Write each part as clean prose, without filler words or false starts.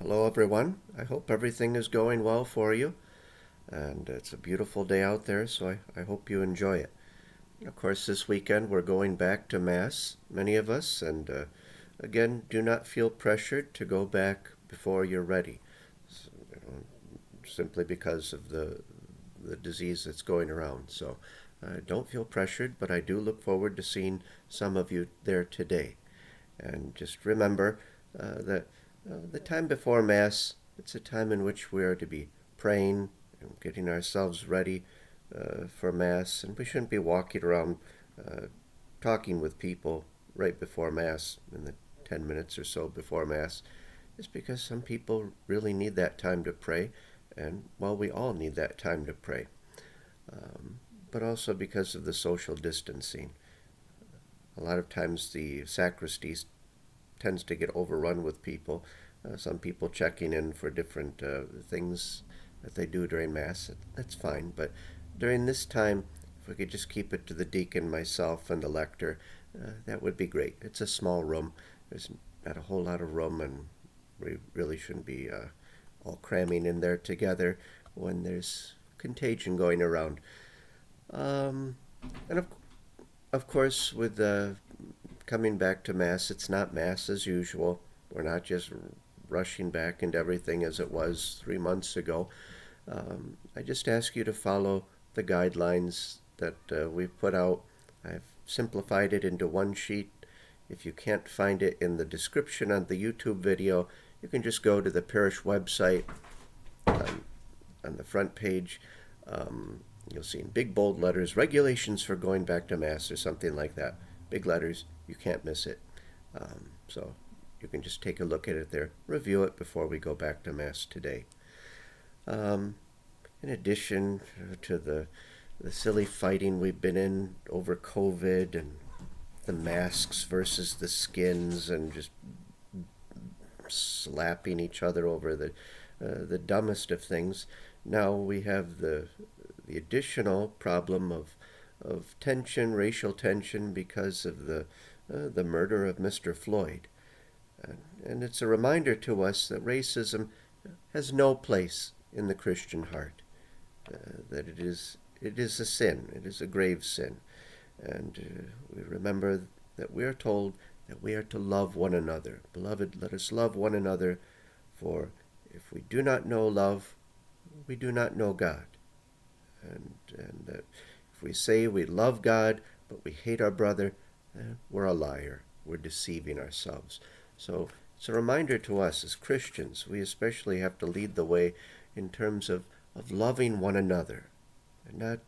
Hello, everyone. I hope everything is going well for you. And it's a beautiful day out there, so I hope you enjoy it. Of course, this weekend we're going back to Mass, many of us, and again, do not feel pressured to go back before you're ready, simply because of the disease that's going around. So don't feel pressured, but I do look forward to seeing some of you there today. And just remember that the time before Mass, it's a time in which we are to be praying and getting ourselves ready for Mass, and we shouldn't be walking around uh, talking with people right before Mass in the 10 minutes or so before Mass. It's because some people really need that time to pray, and well, we all need that time to pray. Um, but also because of the social distancing. A lot of times the sacristy tends to get overrun with people. Some people checking in for different things that they do during Mass. That's fine. But during this time, if we could just keep it to the deacon, myself, and the lector, that would be great. It's a small room. There's not a whole lot of room, and we really shouldn't be all cramming in there together when there's contagion going around. Um, and of course, with coming back to Mass, it's not Mass as usual. We're not just rushing back into everything as it was 3 months ago. I just ask you to follow the guidelines that we've put out. I've simplified it into one sheet. If you can't find it in the description on the YouTube video, you can just go to the parish website on the front page. You'll see in big bold letters, regulations for going back to Mass or something like that. Big letters, you can't miss it. So you can just take a look at it there, review it before we go back to Mass today. Um, in addition to the silly fighting we've been in over COVID and the masks versus the skins and just slapping each other over the dumbest of things, now we have the additional problem of tension, racial tension, because of the murder of Mr. Floyd. And it's a reminder to us that racism has no place in the Christian heart, that it is a sin, it is a grave sin. And we remember that we are told that we are to love one another. Beloved, let us love one another, for if we do not know love, we do not know God. And that if we say we love God, but we hate our brother, we're a liar. We're deceiving ourselves. So it's a reminder to us as Christians, we especially have to lead the way in terms of loving one another and not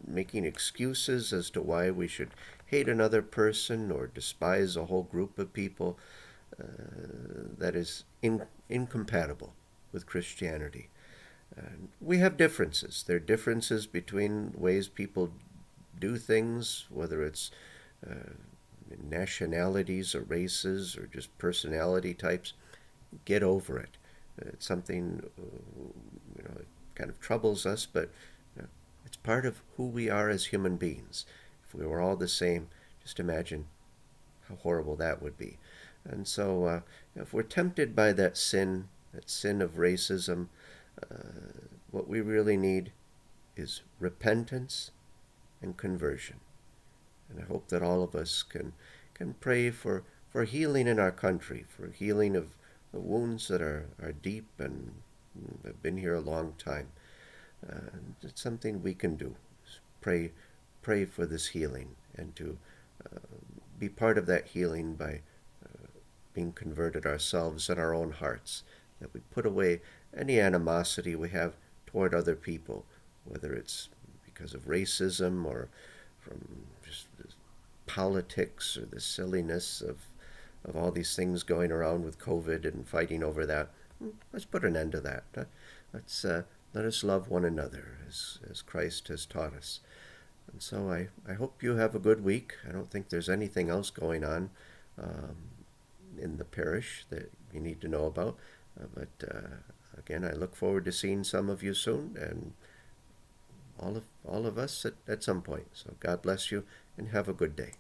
making excuses as to why we should hate another person or despise a whole group of people. That is incompatible with Christianity. We have differences. There are differences between ways people do things, whether it's nationalities or races or just personality types. Get over it. It's something it kind of troubles us, but it's part of who we are as human beings. If we were all the same, just imagine how horrible that would be. And so, if we're tempted by that sin of racism, what we really need is repentance and conversion. And I hope that all of us can pray for healing in our country, for healing of the wounds that are deep and have been here a long time. It's something we can do. Pray for this healing and to be part of that healing by being converted ourselves in our own hearts, that we put away any animosity we have toward other people, whether it's because of racism or from just politics or the silliness of all these things going around with COVID and fighting over that. Let's put an end to that. Let us love one another as Christ has taught us. And so I hope you have a good week. I don't think there's anything else going on um, in the parish that you need to know about. But again, I look forward to seeing some of you soon, and all of us at some point. So God bless you, and have a good day.